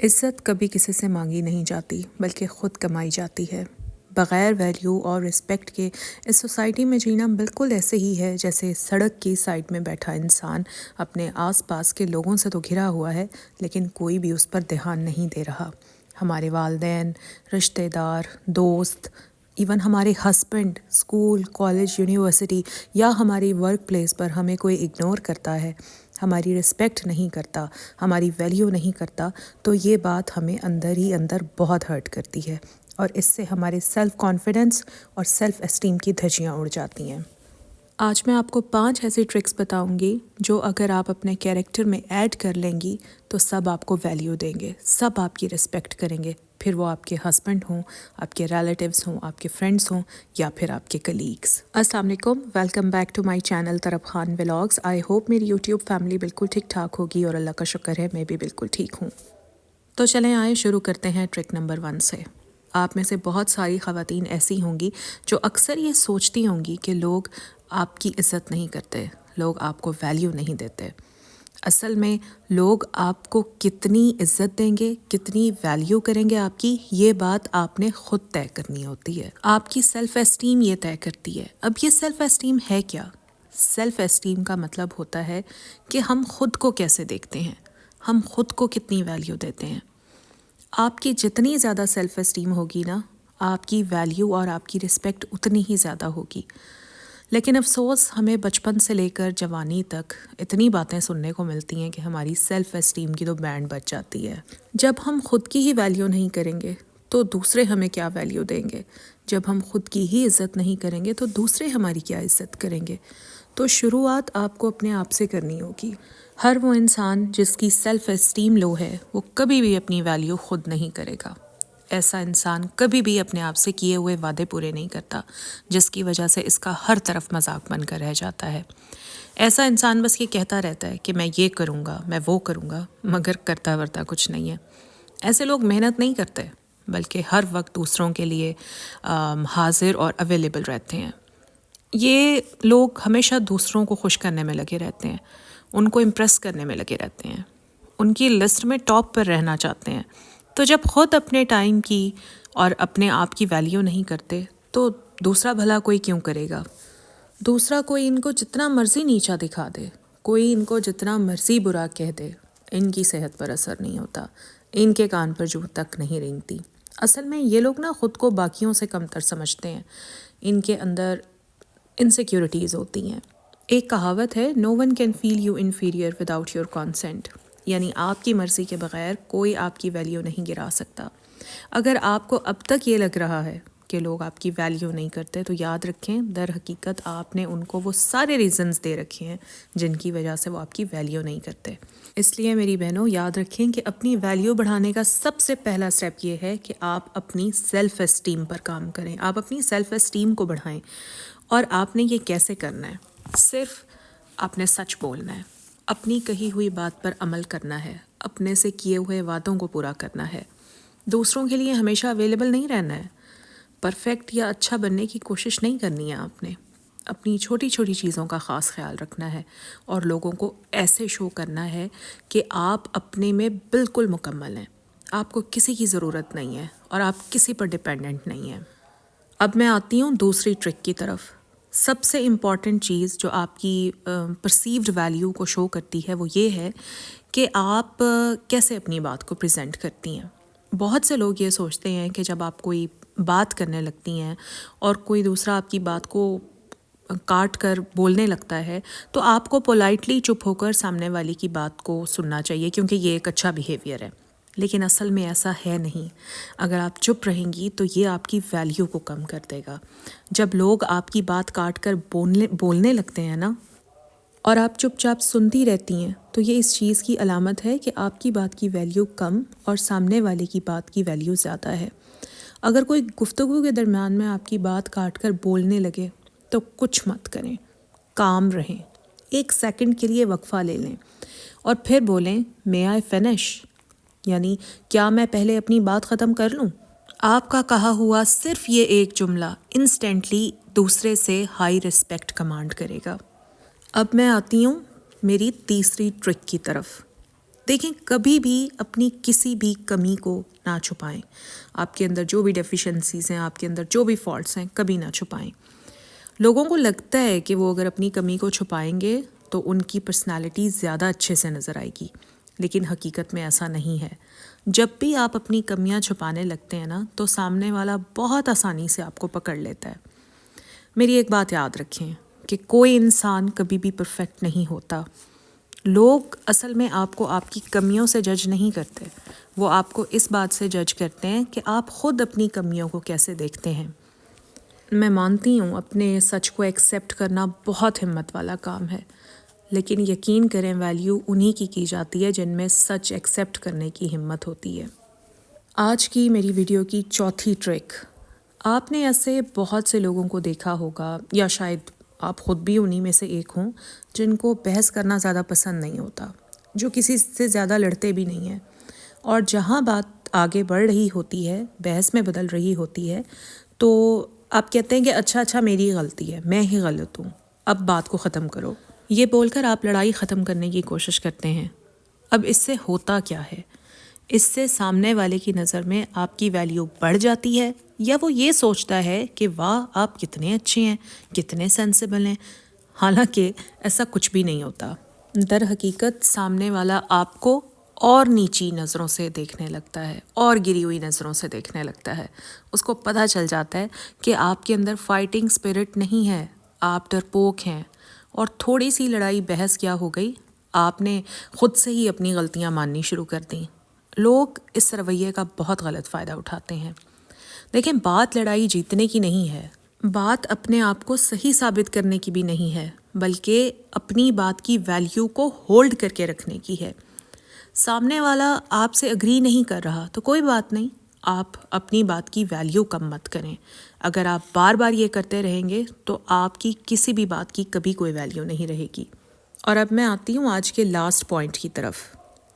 عزت کبھی کسی سے مانگی نہیں جاتی بلکہ خود کمائی جاتی ہے۔ بغیر ویلیو اور رسپیکٹ کے اس سوسائٹی میں جینا بالکل ایسے ہی ہے جیسے سڑک کی سائڈ میں بیٹھا انسان اپنے آس پاس کے لوگوں سے تو گھرا ہوا ہے لیکن کوئی بھی اس پر دھیان نہیں دے رہا۔ ہمارے والدین، رشتہ دار، دوست، ایون ہمارے ہسبینڈ، اسکول، کالج، یونیورسٹی یا ہماری ورک پلیس پر ہمیں کوئی اگنور کرتا ہے، ہماری رسپیکٹ نہیں کرتا، ہماری ویلیو نہیں کرتا، تو یہ بات ہمیں اندر ہی اندر بہت ہرٹ کرتی ہے اور اس سے ہمارے سیلف کانفیڈنس اور سیلف اسٹیم کی دھجیاں اڑ جاتی ہیں۔ آج میں آپ کو 5 ایسی ٹرکس بتاؤں گی جو اگر آپ اپنے کیریکٹر میں ایڈ کر لیں گی تو سب آپ کو ویلیو دیں گے، سب آپ کی رسپیکٹ کریں گے، پھر وہ آپ کے ہسبینڈ ہوں، آپ کے ریلیٹیوز ہوں، آپ کے فرینڈس ہوں یا پھر آپ کے کلیگس۔ السلام علیکم، welcome back to my channel Tarab Khan vlogs. I hope میری یوٹیوب فیملی بالکل ٹھیک ٹھاک ہوگی اور اللہ کا شکر ہے میں بھی بالکل ٹھیک ہوں۔ تو چلیں آئے شروع کرتے ہیں ٹرک نمبر 1 سے۔ آپ میں سے بہت ساری خواتین ایسی ہوں گی جو اکثر یہ سوچتی ہوں گی کہ لوگ آپ کی عزت نہیں کرتے، لوگ آپ کو ویلیو نہیں دیتے۔ اصل میں لوگ آپ کو کتنی عزت دیں گے، کتنی ویلیو کریں گے آپ کی، یہ بات آپ نے خود طے کرنی ہوتی ہے۔ آپ کی سیلف اسٹیم یہ طے کرتی ہے۔ اب یہ سیلف اسٹیم ہے کیا؟ سیلف اسٹیم کا مطلب ہوتا ہے کہ ہم خود کو کیسے دیکھتے ہیں، ہم خود کو کتنی ویلیو دیتے ہیں۔ آپ کی جتنی زیادہ سیلف اسٹیم ہوگی نا، آپ کی ویلیو اور آپ کی رسپیکٹ اتنی ہی زیادہ ہوگی۔ لیکن افسوس ہمیں بچپن سے لے کر جوانی تک اتنی باتیں سننے کو ملتی ہیں کہ ہماری سیلف اسٹیم کی تو بینڈ بج جاتی ہے۔ جب ہم خود کی ہی ویلیو نہیں کریں گے تو دوسرے ہمیں کیا ویلیو دیں گے؟ جب ہم خود کی ہی عزت نہیں کریں گے تو دوسرے ہماری کیا عزت کریں گے؟ تو شروعات آپ کو اپنے آپ سے کرنی ہوگی۔ ہر وہ انسان جس کی سیلف اسٹیم لو ہے وہ کبھی بھی اپنی ویلیو خود نہیں کرے گا۔ ایسا انسان کبھی بھی اپنے آپ سے کیے ہوئے وعدے پورے نہیں کرتا، جس کی وجہ سے اس کا ہر طرف مذاق بن کر رہ جاتا ہے۔ ایسا انسان بس یہ کہتا رہتا ہے کہ میں یہ کروں گا، میں وہ کروں گا، مگر کرتا ورتا کچھ نہیں ہے۔ ایسے لوگ محنت نہیں کرتے بلکہ ہر وقت دوسروں کے لیے حاضر اور اویلیبل رہتے ہیں۔ یہ لوگ ہمیشہ دوسروں کو خوش کرنے میں لگے رہتے ہیں، ان کو امپریس کرنے میں لگے رہتے ہیں، ان کی لسٹ میں ٹاپ پر رہنا چاہتے ہیں۔ تو جب خود اپنے ٹائم کی اور اپنے آپ کی ویلیو نہیں کرتے تو دوسرا بھلا کوئی کیوں کرے گا؟ دوسرا کوئی ان کو جتنا مرضی نیچا دکھا دے، کوئی ان کو جتنا مرضی برا کہہ دے، ان کی صحت پر اثر نہیں ہوتا، ان کے کان پر جوں تک نہیں رینگتی۔ اصل میں یہ لوگ نا خود کو باقیوں سے کمتر سمجھتے ہیں، ان کے اندر انسیکیورٹیز ہوتی ہیں۔ ایک کہاوت ہے، no one can feel you inferior without your consent, یعنی آپ کی مرضی کے بغیر کوئی آپ کی ویلیو نہیں گرا سکتا۔ اگر آپ کو اب تک یہ لگ رہا ہے کہ لوگ آپ کی ویلیو نہیں کرتے تو یاد رکھیں در حقیقت آپ نے ان کو وہ سارے ریزنز دے رکھے ہیں جن کی وجہ سے وہ آپ کی ویلیو نہیں کرتے۔ اس لیے میری بہنوں یاد رکھیں کہ اپنی ویلیو بڑھانے کا سب سے پہلا سٹیپ یہ ہے کہ آپ اپنی سیلف اسٹیم پر کام کریں، آپ اپنی سیلف اسٹیم کو بڑھائیں۔ اور آپ نے یہ کیسے کرنا ہے؟ صرف آپ نے سچ بولنا ہے، اپنی کہی ہوئی بات پر عمل کرنا ہے، اپنے سے کیے ہوئے وعدوں کو پورا کرنا ہے، دوسروں کے لیے ہمیشہ اویلیبل نہیں رہنا ہے، پرفیکٹ یا اچھا بننے کی کوشش نہیں کرنی ہے آپ نے، اپنی چھوٹی چھوٹی چیزوں کا خاص خیال رکھنا ہے اور لوگوں کو ایسے شو کرنا ہے کہ آپ اپنے میں بالکل مکمل ہیں، آپ کو کسی کی ضرورت نہیں ہے اور آپ کسی پر ڈیپینڈنٹ نہیں ہیں۔ اب میں آتی ہوں دوسری ٹرک کی طرف۔ سب سے امپورٹنٹ چیز جو آپ کی پرسیوڈ ویلیو کو شو کرتی ہے وہ یہ ہے کہ آپ کیسے اپنی بات کو پریزنٹ کرتی ہیں۔ بہت سے لوگ یہ سوچتے ہیں کہ جب آپ کوئی بات کرنے لگتی ہیں اور کوئی دوسرا آپ کی بات کو کاٹ کر بولنے لگتا ہے تو آپ کو پولائٹلی چپ ہو کر سامنے والی کی بات کو سننا چاہیے کیونکہ یہ ایک اچھا بیہیویئر ہے، لیکن اصل میں ایسا ہے نہیں۔ اگر آپ چپ رہیں گی تو یہ آپ کی ویلیو کو کم کر دے گا۔ جب لوگ آپ کی بات کاٹ کر بولنے لگتے ہیں نا اور آپ چپ چاپ سنتی رہتی ہیں تو یہ اس چیز کی علامت ہے کہ آپ کی بات کی ویلیو کم اور سامنے والے کی بات کی ویلیو زیادہ ہے۔ اگر کوئی گفتگو کے درمیان میں آپ کی بات کاٹ کر بولنے لگے تو کچھ مت کریں، کام رہیں، 1 سیکنڈ کے لیے وقفہ لے لیں اور پھر بولیں may I finish، یعنی کیا میں پہلے اپنی بات ختم کر لوں؟ آپ کا کہا ہوا صرف یہ ایک جملہ انسٹنٹلی دوسرے سے ہائی رسپیکٹ کمانڈ کرے گا۔ اب میں آتی ہوں میری تیسری ٹرک کی طرف۔ دیکھیں کبھی بھی اپنی کسی بھی کمی کو نہ چھپائیں. آپ کے اندر جو بھی ڈیفیشنسیز ہیں، آپ کے اندر جو بھی فالٹس ہیں، کبھی نہ چھپائیں. لوگوں کو لگتا ہے کہ وہ اگر اپنی کمی کو چھپائیں گے تو ان کی پرسنالٹی زیادہ اچھے سے نظر آئے گی، لیکن حقیقت میں ایسا نہیں ہے. جب بھی آپ اپنی کمیاں چھپانے لگتے ہیں نا تو سامنے والا بہت آسانی سے آپ کو پکڑ لیتا ہے. میری ایک بات یاد رکھیں کہ کوئی انسان کبھی بھی پرفیکٹ نہیں ہوتا. لوگ اصل میں آپ کو آپ کی کمیوں سے جج نہیں کرتے، وہ آپ کو اس بات سے جج کرتے ہیں کہ آپ خود اپنی کمیوں کو کیسے دیکھتے ہیں. میں مانتی ہوں اپنے سچ کو ایکسیپٹ کرنا بہت ہمت والا کام ہے، لیکن یقین کریں ویلیو انہی کی جاتی ہے جن میں سچ ایکسیپٹ کرنے کی ہمت ہوتی ہے. آج کی میری ویڈیو کی چوتھی ٹرک. آپ نے ایسے بہت سے لوگوں کو دیکھا ہوگا، یا شاید آپ خود بھی انہی میں سے ایک ہوں، جن کو بحث کرنا زیادہ پسند نہیں ہوتا، جو کسی سے زیادہ لڑتے بھی نہیں ہیں، اور جہاں بات آگے بڑھ رہی ہوتی ہے، بحث میں بدل رہی ہوتی ہے، تو آپ کہتے ہیں کہ اچھا میری غلطی ہے، میں ہی غلط ہوں، اب بات کو ختم کرو. یہ بول کر آپ لڑائی ختم کرنے کی کوشش کرتے ہیں. اب اس سے ہوتا کیا ہے؟ اس سے سامنے والے کی نظر میں آپ کی ویلیو بڑھ جاتی ہے، یا وہ یہ سوچتا ہے کہ واہ آپ کتنے اچھے ہیں، کتنے سینسیبل ہیں. حالانکہ ایسا کچھ بھی نہیں ہوتا. در حقیقت سامنے والا آپ کو اور نیچی نظروں سے دیکھنے لگتا ہے، اور گری ہوئی نظروں سے دیکھنے لگتا ہے. اس کو پتہ چل جاتا ہے کہ آپ کے اندر فائٹنگ سپرٹ نہیں ہے، آپ ڈرپوک ہیں، اور تھوڑی سی لڑائی بحث کیا ہو گئی، آپ نے خود سے ہی اپنی غلطیاں ماننی شروع کر دیں. لوگ اس رویے کا بہت غلط فائدہ اٹھاتے ہیں. لیکن بات لڑائی جیتنے کی نہیں ہے، بات اپنے آپ کو صحیح ثابت کرنے کی بھی نہیں ہے، بلکہ اپنی بات کی ویلیو کو ہولڈ کر کے رکھنے کی ہے. سامنے والا آپ سے اگری نہیں کر رہا تو کوئی بات نہیں، آپ اپنی بات کی ویلیو کم مت کریں. اگر آپ بار بار یہ کرتے رہیں گے تو آپ کی کسی بھی بات کی کبھی کوئی ویلیو نہیں رہے گی. اور اب میں آتی ہوں آج کے لاسٹ پوائنٹ کی طرف.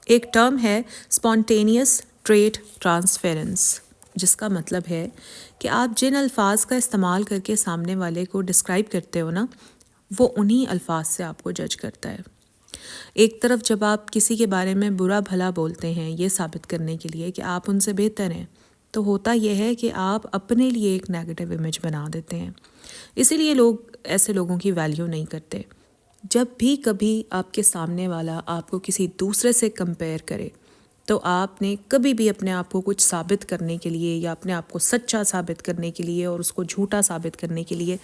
ایک ٹرم ہے اسپونٹینیس ٹریٹ ٹرانسفیرنس، جس کا مطلب ہے کہ آپ جن الفاظ کا استعمال کر کے سامنے والے کو ڈسکرائب کرتے ہو نا، وہ انہی الفاظ سے آپ کو جج کرتا ہے. ایک طرف جب آپ کسی کے بارے میں برا بھلا بولتے ہیں یہ ثابت کرنے کے لیے کہ آپ ان سے بہتر ہیں، تو ہوتا یہ ہے کہ آپ اپنے لیے ایک نیگیٹو امیج بنا دیتے ہیں. اسی لیے لوگ ایسے لوگوں کی ویلیو نہیں کرتے. جب بھی کبھی آپ کے سامنے والا آپ کو کسی دوسرے سے کمپیئر کرے تو آپ نے کبھی بھی اپنے آپ کو کچھ ثابت کرنے کے لیے، یا اپنے آپ کو سچا ثابت کرنے کے لیے اور اس کو جھوٹا ثابت کرنے کے لیے،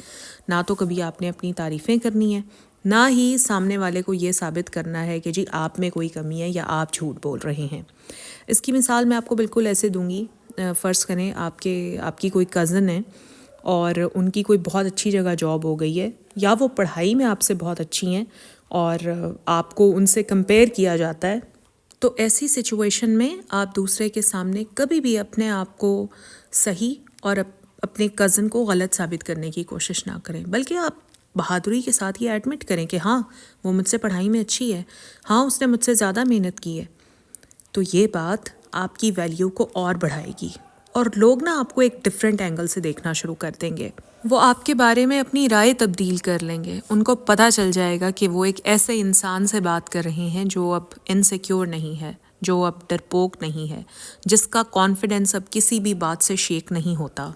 نہ تو کبھی آپ نے اپنی تعریفیں کرنی ہیں، نہ ہی سامنے والے کو یہ ثابت کرنا ہے کہ جی آپ میں کوئی کمی ہے یا آپ جھوٹ بول رہے ہیں. اس کی مثال میں آپ کو بالکل ایسے دوں گی. فرض کریں آپ کی کوئی کزن ہے اور ان کی کوئی بہت اچھی جگہ جاب ہو گئی ہے، یا وہ پڑھائی میں آپ سے بہت اچھی ہیں اور آپ کو ان سے کمپیئر کیا جاتا ہے. تو ایسی سچویشن میں آپ دوسرے کے سامنے کبھی بھی اپنے آپ کو صحیح اور اپنے کزن کو غلط ثابت کرنے کی کوشش نہ کریں، بلکہ آپ بہادری کے ساتھ یہ ایڈمٹ کریں کہ ہاں وہ مجھ سے پڑھائی میں اچھی ہے، ہاں اس نے مجھ سے زیادہ محنت کی ہے. تو یہ بات آپ کی ویلیو کو اور بڑھائے گی، اور لوگ نا آپ کو ایک ڈیفرنٹ اینگل سے دیکھنا شروع کر دیں گے. وہ آپ کے بارے میں اپنی رائے تبدیل کر لیں گے. ان کو پتہ چل جائے گا کہ وہ ایک ایسے انسان سے بات کر رہے ہیں جو اب انسیکیور نہیں ہے، جو اب ڈرپوک نہیں ہے، جس کا کانفیڈنس اب کسی بھی بات سے شیک نہیں ہوتا.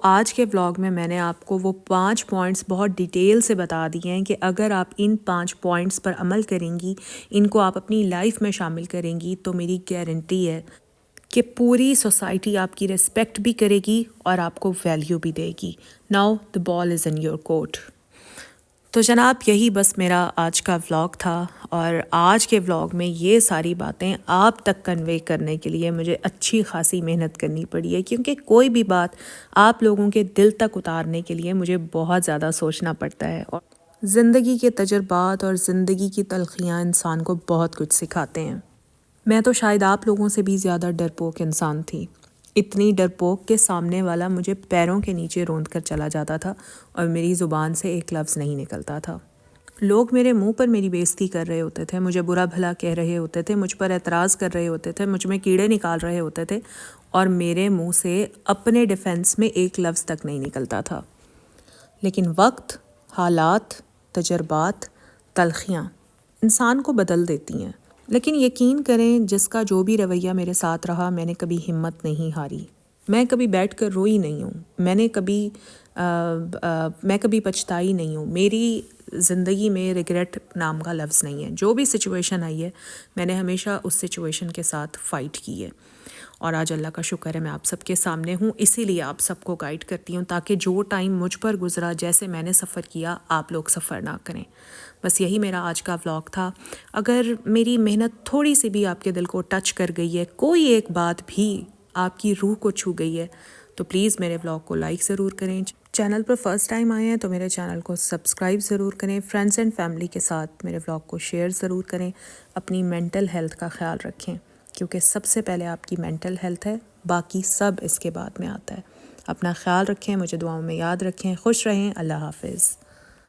آج کے ولاگ میں نے آپ کو وہ 5 پوائنٹس بہت ڈیٹیل سے بتا دیے ہیں کہ اگر آپ ان 5 پوائنٹس پر عمل کریں گی، ان کو آپ اپنی لائف میں شامل کریں گی، تو میری گارنٹی ہے کہ پوری سوسائٹی آپ کی ریسپیکٹ بھی کرے گی اور آپ کو ویلیو بھی دے گی. Now the ball is in your court. تو جناب یہی بس میرا آج کا ولاگ تھا، اور آج کے ولاگ میں یہ ساری باتیں آپ تک کنوے کرنے کے لیے مجھے اچھی خاصی محنت کرنی پڑی ہے، کیونکہ کوئی بھی بات آپ لوگوں کے دل تک اتارنے کے لیے مجھے بہت زیادہ سوچنا پڑتا ہے. اور زندگی کے تجربات اور زندگی کی تلخیاں انسان کو بہت کچھ سکھاتے ہیں. میں تو شاید آپ لوگوں سے بھی زیادہ ڈرپوک انسان تھی، اتنی ڈرپوک کہ سامنے والا مجھے پیروں کے نیچے روند کر چلا جاتا تھا اور میری زبان سے ایک لفظ نہیں نکلتا تھا. لوگ میرے منہ پر میری بےزتی کر رہے ہوتے تھے، مجھے برا بھلا کہہ رہے ہوتے تھے، مجھ پر اعتراض کر رہے ہوتے تھے، مجھ میں کیڑے نکال رہے ہوتے تھے، اور میرے منہ سے اپنے ڈیفنس میں ایک لفظ تک نہیں نکلتا تھا. لیکن وقت، حالات، تجربات، تلخیاں انسان کو بدل دیتی ہیں. لیکن یقین کریں جس کا جو بھی رویہ میرے ساتھ رہا، میں نے کبھی ہمت نہیں ہاری، میں کبھی بیٹھ کر روئی نہیں ہوں، میں کبھی پچھتائی نہیں ہوں، میری زندگی میں ریگریٹ نام کا لفظ نہیں ہے۔ جو بھی سچویشن آئی ہے میں نے ہمیشہ اس سچویشن کے ساتھ فائٹ کی ہے، اور آج اللہ کا شکر ہے میں آپ سب کے سامنے ہوں۔ اسی لیے آپ سب کو گائیڈ کرتی ہوں تاکہ جو ٹائم مجھ پر گزرا، جیسے میں نے سفر کیا، آپ لوگ سفر نہ کریں۔ بس یہی میرا آج کا ولاگ تھا۔ اگر میری محنت تھوڑی سی بھی آپ کے دل کو ٹچ کر گئی ہے، کوئی ایک بات بھی آپ کی روح کو چھو گئی ہے، تو پلیز میرے ولاگ کو لائک ضرور کریں۔ چینل پر فرسٹ ٹائم آئے ہیں تو میرے چینل کو سبسکرائب ضرور کریں، فرینڈز اینڈ فیملی کے ساتھ میرے ولاگ کو شیئر ضرور کریں۔ اپنی مینٹل ہیلتھ کا خیال رکھیں، کیونکہ سب سے پہلے آپ کی مینٹل ہیلتھ ہے، باقی سب اس کے بعد میں آتا ہے۔ اپنا خیال رکھیں، مجھے دعاؤں میں یاد رکھیں، خوش رہیں، اللہ حافظ۔